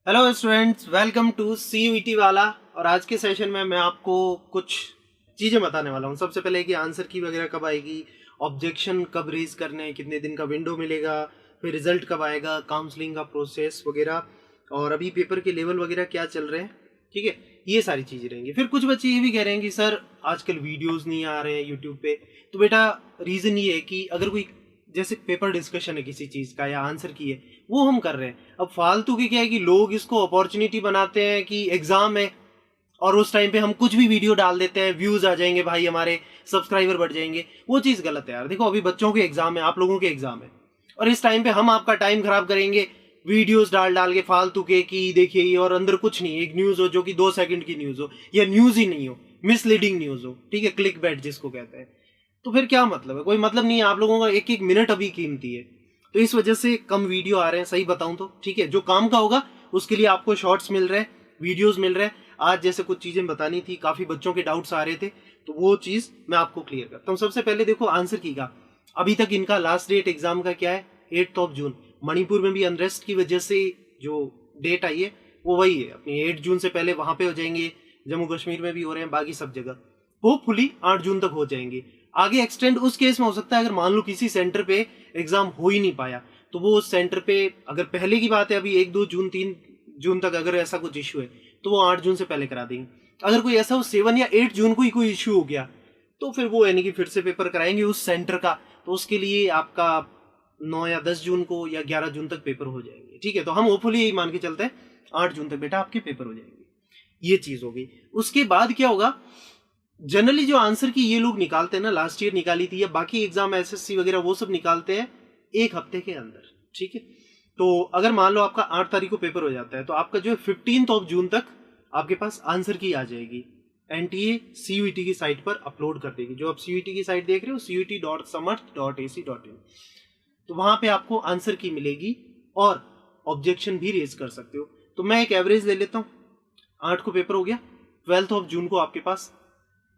Hello students, welcome to CUET वाला। और आज के सेशन में मैं आपको कुछ चीज़ें बताने वाला हूँ। सबसे पहले कि आंसर की वगैरह कब आएगी, ऑब्जेक्शन कब रेज करने, कितने दिन का विंडो मिलेगा, फिर रिजल्ट कब आएगा, काउंसलिंग का प्रोसेस वगैरह, और अभी पेपर के लेवल वगैरह क्या चल रहे हैं। ठीक है, ये सारी चीज़ें रहेंगी। फिर कुछ बच्चे ये भी कह रहे हैं कि सर आजकल वीडियोज़ नहीं आ रहे हैं यूट्यूब पे। तो बेटा रीज़न ये है कि अगर कोई जैसे पेपर डिस्कशन है किसी चीज़ का या आंसर की है, वो हम कर रहे हैं। अब फालतू की क्या है कि लोग इसको अपॉर्चुनिटी बनाते हैं कि एग्जाम है और उस टाइम पे हम कुछ भी वीडियो डाल देते हैं, व्यूज आ जाएंगे भाई, हमारे सब्सक्राइबर बढ़ जाएंगे। वो चीज़ गलत है यार। देखो अभी बच्चों के एग्जाम है, आप लोगों के एग्जाम है, और इस टाइम पे हम आपका टाइम खराब करेंगे वीडियोस डाल डाल के फालतू के कि देखिए ये, और अंदर कुछ नहीं, एक न्यूज हो जो कि 2 सेकंड की न्यूज हो या न्यूज ही नहीं हो, मिसलीडिंग न्यूज हो, ठीक है, क्लिक बैट जिसको कहते हैं। तो फिर क्या मतलब है? कोई मतलब नहीं है। आप लोगों का एक एक मिनट अभी कीमती है, तो इस वजह से कम वीडियो आ रहे हैं, सही बताऊं तो। ठीक है, जो काम का होगा उसके लिए आपको शॉर्ट्स मिल रहे हैं, वीडियोस मिल रहे हैं। आज जैसे कुछ चीजें बतानी थी, काफी बच्चों के डाउट्स आ रहे थे, तो वो चीज मैं आपको क्लियर करता हूँ। सबसे पहले देखो आंसर की का अभी तक इनका लास्ट डेट एग्जाम का क्या है, 8 जून। मणिपुर में भी अनरेस्ट की वजह से जो डेट आई है वो वही है अपनी, 8 जून से पहले वहां पे हो जाएंगे। जम्मू कश्मीर में भी हो रहे हैं, बाकी सब जगह होपफुली 8 जून तक हो जाएंगे। आगे एक्सटेंड उस केस में हो सकता है अगर मान लो किसी सेंटर पे एग्जाम हो ही नहीं पाया, तो वो उस सेंटर पे, अगर पहले की बात है अभी 1, 2 जून, 3 जून तक अगर ऐसा कुछ इश्यू है तो वो 8 जून से पहले करा देंगे। अगर कोई ऐसा हो 7 या 8 जून को ही कोई इश्यू हो गया, तो फिर वो यानी कि फिर से पेपर कराएंगे उस सेंटर का। तो उसके लिए आपका 9 या 10 जून को या 11 जून तक पेपर हो जाएंगे। ठीक है, तो हम होपफुली यही मान के चलते हैं 8 जून तक बेटा आपके पेपर हो जाएंगे। ये चीज हो गई। उसके बाद क्या होगा, जनरली जो आंसर की ये लोग निकालते हैं ना, लास्ट ईयर निकाली थी या बाकी एग्जाम SSC वगैरह वो सब निकालते हैं 1 हफ्ते के अंदर। ठीक है, तो अगर मान लो आपका 8 तारीख को पेपर हो जाता है, तो आपका जो है 15 जून तक आपके पास आंसर की आ जाएगी। NTA CUET की साइट पर अपलोड कर देगी। जो आप CUET की साइट देख रहे हो cuet.samarth.ac.in, तो वहां पे आपको आंसर की मिलेगी और ऑब्जेक्शन भी रेज कर सकते हो। तो मैं एक एवरेज ले लेता हूँ। 8 को पेपर हो गया, 12 जून को आपके पास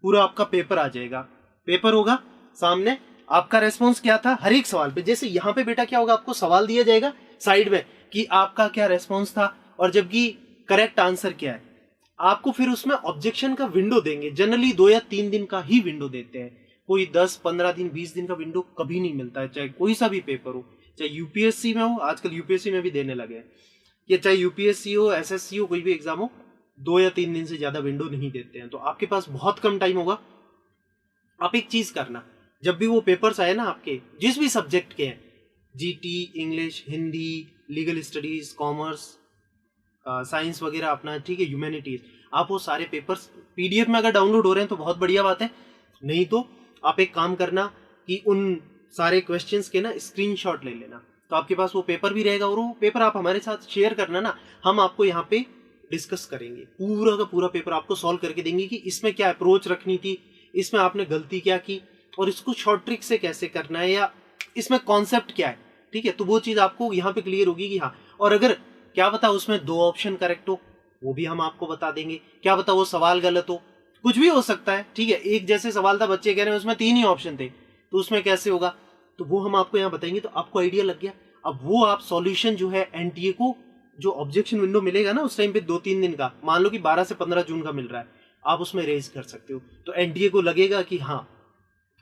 पूरा आपका पेपर आ जाएगा। पेपर होगा सामने, आपका रेस्पॉन्स क्या था हर एक सवाल पे। जैसे यहाँ पे बेटा क्या होगा, आपको सवाल दिया जाएगा साइड में कि आपका क्या रेस्पॉन्स था और जबकि करेक्ट आंसर क्या है। आपको फिर उसमें ऑब्जेक्शन का विंडो देंगे। जनरली 2 या 3 दिन का ही विंडो देते हैं, कोई 10, 15 दिन, 20 दिन का विंडो कभी नहीं मिलता है। चाहे कोई सा भी पेपर हो, चाहे UPSC में हो, आजकल UPSC में भी देने लगे हैं, या चाहे UPSC हो, SSC हो, कोई भी एग्जाम हो, 2 या 3 दिन से ज्यादा विंडो नहीं देते हैं। तो आपके पास बहुत कम टाइम होगा। आप एक चीज करना, जब भी वो पेपर्स आए ना आपके जिस भी सब्जेक्ट के हैं, GT, English, Hindi, legal studies, commerce, science वगैरह अपना, ठीक है, ह्यूमैनिटीज, आप वो सारे पेपर्स PDF में अगर डाउनलोड हो रहे हैं तो बहुत बढ़िया बात है। नहीं तो आप एक काम करना कि उन सारे क्वेश्चंस के ना स्क्रीनशॉट ले लेना, तो आपके पास वो पेपर भी रहेगा। और वो पेपर आप हमारे साथ शेयर करना ना, हम आपको यहाँ पे डिस्कस करेंगे, पूरा का पूरा पेपर आपको सॉल्व करके देंगे कि इसमें क्या अप्रोच रखनी थी, इसमें आपने गलती क्या की, और इसको शॉर्ट ट्रिक से कैसे करना है, या इसमें कॉन्सेप्ट क्या है। ठीक है, तो वो चीज आपको यहाँ पे क्लियर होगी कि हाँ। और अगर क्या पता उसमें 2 ऑप्शन करेक्ट हो, वो भी हम आपको बता देंगे। क्या पता वो सवाल गलत हो, कुछ भी हो सकता है। ठीक है, एक जैसे सवाल था, बच्चे कह रहे हैं उसमें 3 ही ऑप्शन थे, तो उसमें कैसे होगा, तो वो हम आपको यहाँ बताएंगे। तो आपको आइडिया लग गया। अब वो आप सॉल्यूशन जो है NTA को, जो ऑब्जेक्शन विंडो मिलेगा ना उस टाइम पे 2-3 दिन का, मान लो कि 12 से 15 जून का मिल रहा है, आप उसमें रेज कर सकते हो। तो NTA को लगेगा कि हाँ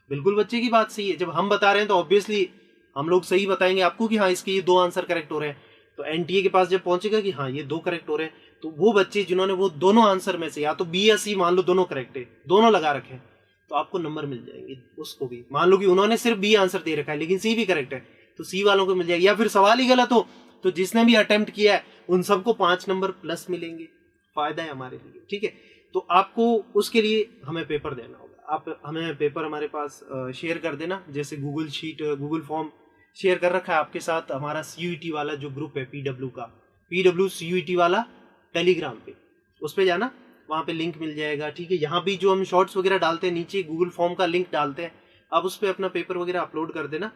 बिल्कुल बच्चे की बात सही है। जब हम बता रहे हैं तो ऑब्वियसली हम लोग सही बताएंगे आपको कि हाँ इसके ये 2 आंसर करेक्ट हो रहे हैं। तो NTA के पास जब पहुंचेगा कि हाँ ये 2 करेक्ट हो रहे हैं, तो वो बच्चे जिन्होंने वो दोनों आंसर में से या तो B या C, मान लो दोनों करेक्ट है, दोनों लगा रखे हैं, तो आपको नंबर मिल जाएंगे। उसको भी मान लो कि उन्होंने सिर्फ B आंसर दे रखा है लेकिन C भी करेक्ट है, तो C वालों को मिल जाएगी। या फिर सवाल ही गलत हो तो जिसने भी अटेम्प्ट किया है उन सबको 5 नंबर प्लस मिलेंगे। फायदा है हमारे लिए। ठीक है, तो आपको उसके लिए हमें पेपर देना होगा। आप हमें पेपर हमारे पास शेयर कर देना, जैसे Google sheet, Google form share कर रखा है आपके साथ हमारा CUET वाला जो ग्रुप है PW का, PW CUET वाला टेलीग्राम पे, उस पे जाना, वहाँ पे लिंक मिल जाएगा। ठीक है, यहाँ भी जो हम शॉर्ट्स वगैरह डालते हैं नीचे गूगल फॉर्म का लिंक डालते हैं, आप उस पर अपना पेपर वगैरह अपलोड कर देना।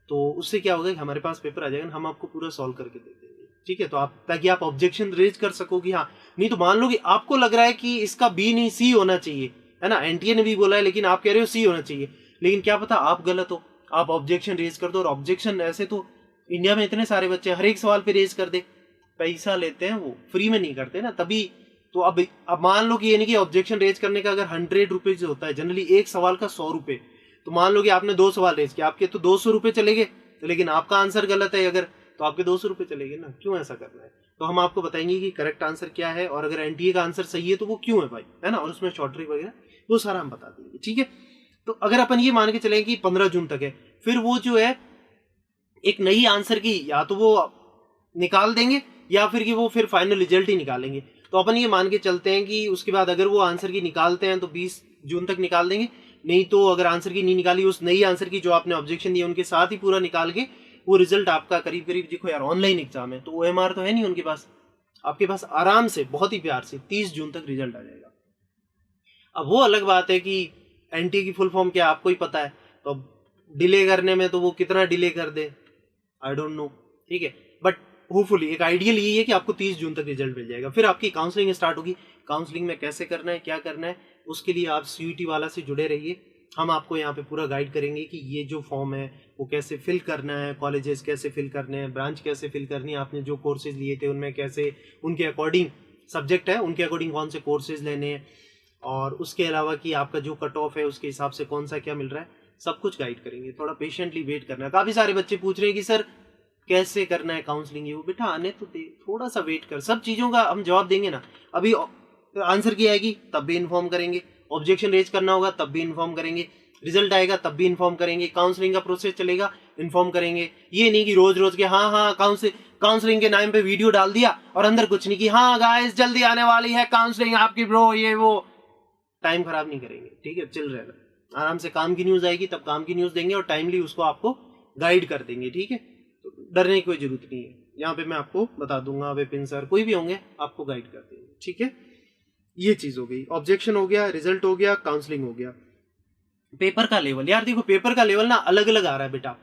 तो उससे क्या होगा कि हमारे पास पेपर आ जाएगा, हम आपको पूरा सॉल्व करके दे देंगे। ठीक है, तो आप, ताकि आप ऑब्जेक्शन रेज कर सको कि हाँ। नहीं तो मान लो कि आपको लग रहा है कि इसका B नहीं C होना चाहिए, है ना, NTA ने भी बोला है लेकिन आप कह रहे हो C होना चाहिए, लेकिन क्या पता आप गलत हो, आप ऑब्जेक्शन रेज कर दो। और ऑब्जेक्शन ऐसे तो इंडिया में इतने सारे बच्चे हर एक सवाल पे रेज कर दे, पैसा लेते हैं वो फ्री में नहीं करते ना, तभी तो अब मान लो कि यानी कि ऑब्जेक्शन रेज करने का अगर 100 रुपीज होता है जनरली, एक सवाल का 100 रुपए, तो मान लो कि आपने 2 सवाल रेज किया, आपके तो 200 रुपए चले गए, तो लेकिन आपका आंसर गलत है अगर, तो आपके 200 रुपए चले गए ना। क्यों ऐसा करना है? तो हम आपको बताएंगे कि करेक्ट आंसर क्या है, और अगर एनटीए का आंसर सही है तो वो क्यों है भाई, है ना, और उसमें शॉर्ट ट्रिक वगैरह वो सारा हम बता देंगे, ठीक है। तो अगर अपन ये मान के चलें कि 15 जून तक है, फिर वो जो है एक नई आंसर की या तो वो निकाल देंगे या फिर कि वो फिर फाइनल रिजल्ट ही निकालेंगे। तो अपन ये मान के चलते हैं कि उसके बाद अगर वो आंसर की निकालते हैं तो 20 जून तक निकाल देंगे, नहीं तो अगर आंसर की नहीं निकाली, उस नई आंसर की जो आपने ऑब्जेक्शन दी उनके साथ ही पूरा निकाल के वो रिजल्ट आपका करीब करीब, देखो यार ऑनलाइन एग्जाम है तो ओएमआर तो है नहीं उनके पास, आपके पास आराम से बहुत ही प्यार से 30 जून तक रिजल्ट आ जाएगा। अब वो अलग बात है कि एनटीए की फुल फॉर्म क्या आपको ही पता है, तो अब डिले करने में तो वो कितना डिले कर दे आई डोंट नो, ठीक है। बट होपफुली एक आइडियल यही है कि आपको 30 जून तक रिजल्ट मिल जाएगा। फिर आपकी काउंसलिंग स्टार्ट होगी, काउंसलिंग में कैसे करना है, क्या करना है, उसके लिए आप सीयूईटी वाला से जुड़े रहिए। हम आपको यहाँ पे पूरा गाइड करेंगे कि ये जो फॉर्म है वो कैसे फिल करना है, कॉलेजेस कैसे फिल करने हैं, ब्रांच कैसे फिल करनी है, आपने जो कोर्सेज लिए थे उनमें कैसे, उनके अकॉर्डिंग सब्जेक्ट है उनके अकॉर्डिंग कौन से कोर्सेज लेने हैं, और उसके अलावा कि आपका जो कट ऑफ है उसके हिसाब से कौन सा क्या मिल रहा है, सब कुछ गाइड करेंगे। थोड़ा पेशेंटली वेट करना है। काफ़ी सारे बच्चे पूछ रहे हैं कि सर कैसे करना है काउंसलिंग, ये वो, बेटा आने तो दे, थोड़ा सा वेट कर, सब चीज़ों का हम जवाब देंगे ना। अभी आंसर की आएगी तब भी इन्फॉर्म करेंगे, ऑब्जेक्शन रेज करना होगा तब भी इन्फॉर्म करेंगे, रिजल्ट आएगा तब भी इन्फॉर्म करेंगे, काउंसलिंग का प्रोसेस चलेगा इन्फॉर्म करेंगे। ये नहीं कि रोज रोज के हाँ काउंसलिंग के नाम पे वीडियो डाल दिया और अंदर कुछ नहीं कि हाँ गाइस जल्दी आने वाली है काउंसलिंग आपकी ब्रो, ये वो, टाइम खराब नहीं करेंगे, ठीक है। चिल रहना, आराम से काम की न्यूज आएगी तब काम की न्यूज देंगे और टाइमली उसको आपको गाइड कर देंगे, ठीक है। तो डरने की कोई जरूरत नहीं है, यहाँ पे मैं आपको बता दूंगा, विपिन सर कोई भी होंगे आपको गाइड कर देंगे, ठीक है। ये चीज हो गई, ऑब्जेक्शन हो गया, रिजल्ट हो गया, काउंसलिंग हो गया। पेपर का लेवल, यार देखो पेपर का लेवल ना अलग अलग आ रहा है बेटा,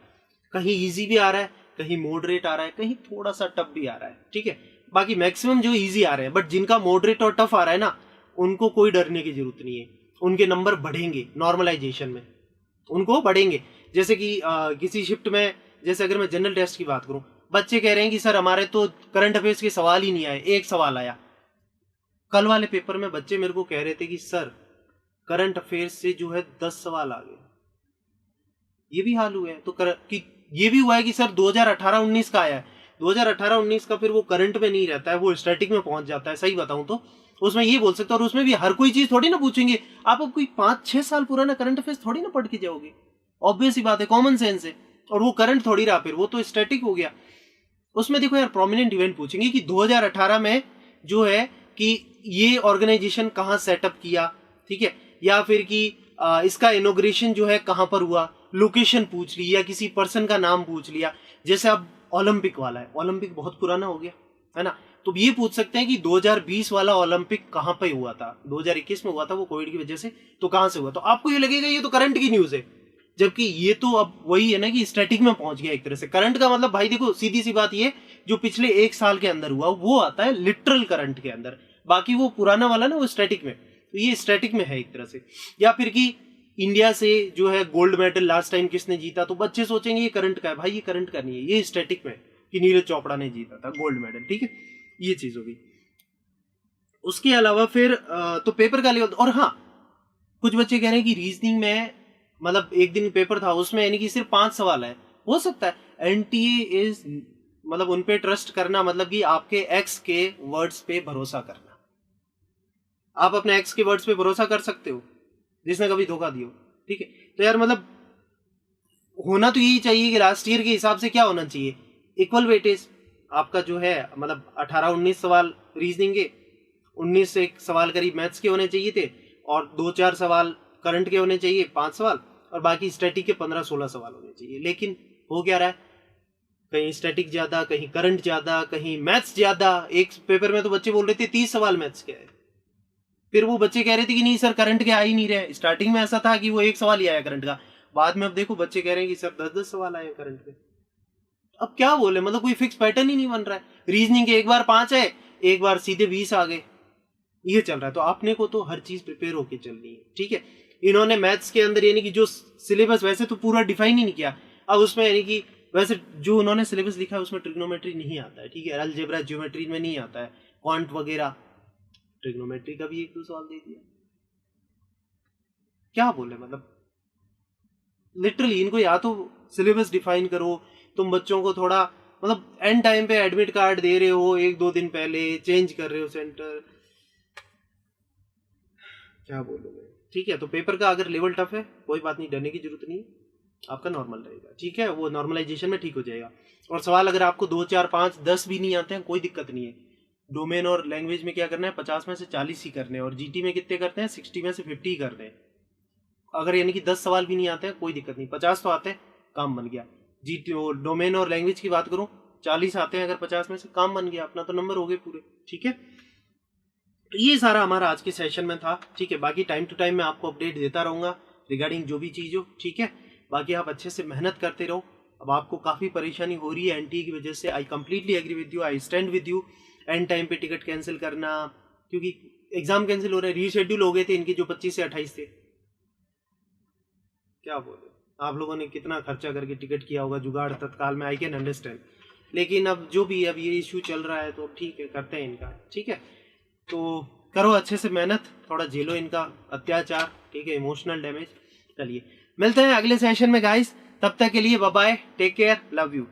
कहीं इजी भी आ रहा है, कहीं मॉडरेट आ रहा है, कहीं थोड़ा सा टफ भी आ रहा है, ठीक है। बाकी मैक्सिमम जो इजी आ रहे हैं, बट जिनका मॉडरेट और टफ आ रहा है ना उनको कोई डरने की जरूरत नहीं है, उनके नंबर बढ़ेंगे नॉर्मलाइजेशन में, उनको बढ़ेंगे। जैसे कि किसी शिफ्ट में, जैसे अगर मैं जनरल टेस्ट की बात करूं, बच्चे कह रहे हैं कि सर हमारे तो करंट अफेयर्स के सवाल ही नहीं आए, एक सवाल आया। कल वाले पेपर में बच्चे मेरे को कह रहे थे कि सर करंट अफेयर्स से जो है 10 सवाल आ गए, ये भी हाल हुआ है। तो कि ये भी हुआ है कि सर 2018-19 का आया है, 2018-19 का फिर वो करंट में नहीं रहता है, वो स्टैटिक में पहुंच जाता है, सही बताऊं तो उसमें ये बोल सकते हो। और उसमें भी हर कोई चीज थोड़ी ना पूछेंगे, आप अब कोई 5-6 साल पुराना करंट अफेयर्स थोड़ी ना पढ़ के जाओगे, ऑब्वियस ही बात है, कॉमन सेंस है। और वो करंट थोड़ी रहा, फिर वो तो स्टैटिक हो गया। उसमें देखो यार प्रोमिनेंट इवेंट पूछेंगे कि 2018 में जो है कि ये ऑर्गेनाइजेशन कहाँ सेटअप किया, ठीक है, या फिर कि इसका इनॉग्रेशन जो है कहाँ पर हुआ, लोकेशन पूछ ली, या किसी पर्सन का नाम पूछ लिया। जैसे अब ओलंपिक वाला है, ओलंपिक बहुत पुराना हो गया है ना, तो ये पूछ सकते हैं कि 2020 वाला ओलंपिक कहाँ पे हुआ था, 2021 में हुआ था वो कोविड की वजह से, तो कहाँ से हुआ, तो आपको ये लगेगा ये तो करंट की न्यूज है, जबकि ये तो अब वही है ना कि स्टैटिक में पहुंच गया एक तरह से। करंट का मतलब भाई देखो सीधी सी बात ये, जो पिछले 1 साल के अंदर हुआ वो आता है लिटरल करंट के अंदर, बाकी वो पुराना वाला ना वो स्टैटिक में, तो ये स्टैटिक में है एक तरह से। या फिर कि इंडिया से जो है गोल्ड मेडल लास्ट टाइम किसने जीता, तो बच्चे सोचेंगे ये करंट का है, भाई ये करंट का नहीं है, ये स्टैटिक में कि नीरज चोपड़ा ने जीता था गोल्ड मेडल, ठीक है, ये चीज होगी। उसके अलावा फिर तो पेपर का लेवल, और हाँ कुछ बच्चे कह रहे हैं कि रीजनिंग में मतलब एक दिन पेपर था उसमें यानी कि सिर्फ 5 सवाल है, हो सकता है एनटीए इज मतलब उन पे ट्रस्ट करना, मतलब कि आपके एक्स के वर्ड्स पे भरोसा करना, आप अपने एक्स के वर्ड्स पे भरोसा कर सकते हो जिसने कभी धोखा दिया, ठीक है। तो यार मतलब होना तो यही चाहिए कि लास्ट ईयर के हिसाब से क्या होना चाहिए, इक्वल वेटेज आपका जो है, मतलब 18-19 सवाल रीजनिंग के, 19 से एक सवाल करीब मैथ्स के होने चाहिए थे, और 2-4 सवाल करंट के होने चाहिए, 5 सवाल, और बाकी स्टैटिक के 15-16 सवाल होने चाहिए। लेकिन हो क्या रहा है, कहीं स्टैटिक ज्यादा, कहीं करंट ज्यादा, कहीं मैथ्स ज्यादा। एक पेपर में तो बच्चे बोल रहे थे 30 सवाल मैथ्स के है, फिर वो बच्चे कह रहे थे कि नहीं सर करंट के आ ही नहीं रहे। स्टार्टिंग में ऐसा था कि वो 1 सवाल ही आया करंट का, बाद में अब देखो बच्चे कह रहे हैं कि सर 10-10 सवाल आए करंट के। अब क्या बोले, मतलब कोई फिक्स पैटर्न ही नहीं बन रहा है। रीजनिंग के एक बार 5 है, एक बार सीधे 20 आ गए, ये चल रहा है। तो आपने को तो हर चीज प्रिपेयर होके चलनी है, ठीक है। इन्होंने मैथ्स के अंदर यानी कि जो सिलेबस वैसे तो पूरा डिफाइन ही नहीं किया, अब उसमें यानी कि वैसे जो उन्होंने सिलेबस लिखा है उसमें ट्रिग्नोमेट्री नहीं आता है, ठीक है, अलजेब्रा ज्योमेट्री में नहीं आता है, क्वांट वगैरह, ट्रिग्नोमेट्री का भी 1-2 सवाल दे दिया। क्या बोले, मतलब लिटरली इनको या तो सिलेबस डिफाइन करो, तुम बच्चों को थोड़ा, मतलब एंड टाइम पे एडमिट कार्ड दे रहे हो 1-2 दिन पहले, चेंज कर रहे हो सेंटर, क्या बोलूं मैं। ठीक है, तो पेपर का अगर लेवल टफ है कोई बात नहीं, डरने की जरूरत नहीं है, आपका नॉर्मल रहेगा, ठीक है, वो नॉर्मलाइजेशन में ठीक हो जाएगा। और सवाल अगर आपको 2, 4, 5, 10 भी नहीं आते हैं कोई दिक्कत नहीं है। डोमेन और लैंग्वेज में क्या करना है, 50 में से 40 ही करने हैं, और जीटी में कितने करते हैं, 60 में से 50 ही करने हैं। अगर यानी कि 10 सवाल भी नहीं आते हैं कोई दिक्कत नहीं, 50 तो आते हैं, काम बन गया। जीटी डोमेन और लैंग्वेज की बात करूं, 40 आते हैं अगर 50 में से, काम बन गया, अपना तो नंबर हो गए पूरे, ठीक है। ये सारा हमारा आज के सेशन में था, ठीक है। बाकी टाइम टू टाइम मैं आपको अपडेट देता रहूंगा रिगार्डिंग जो भी चीज हो, ठीक है। बाकी आप अच्छे से मेहनत करते रहो। अब आपको काफी परेशानी हो रही है एनटीए की वजह से, I completely agree with you, I stand with you. And time पे टिकट कैंसिल करना, क्योंकि एग्जाम कैंसिल हो रहे हैं, रीशेड्यूल हो गए थे इनके जो 25 से 28 थे। क्या बोले, आप लोगों ने कितना खर्चा करके टिकट किया होगा जुगाड़ तत्काल में, आई कैन अंडरस्टैंड। लेकिन अब जो भी अब ये इशू चल रहा है तो ठीक है, करते हैं इनका, ठीक है। तो करो अच्छे से मेहनत, थोड़ा झेलो इनका अत्याचार, ठीक है, इमोशनल डैमेज। चलिए मिलते हैं अगले सेशन में गाइस, तब तक के लिए bye bye, take care, love you.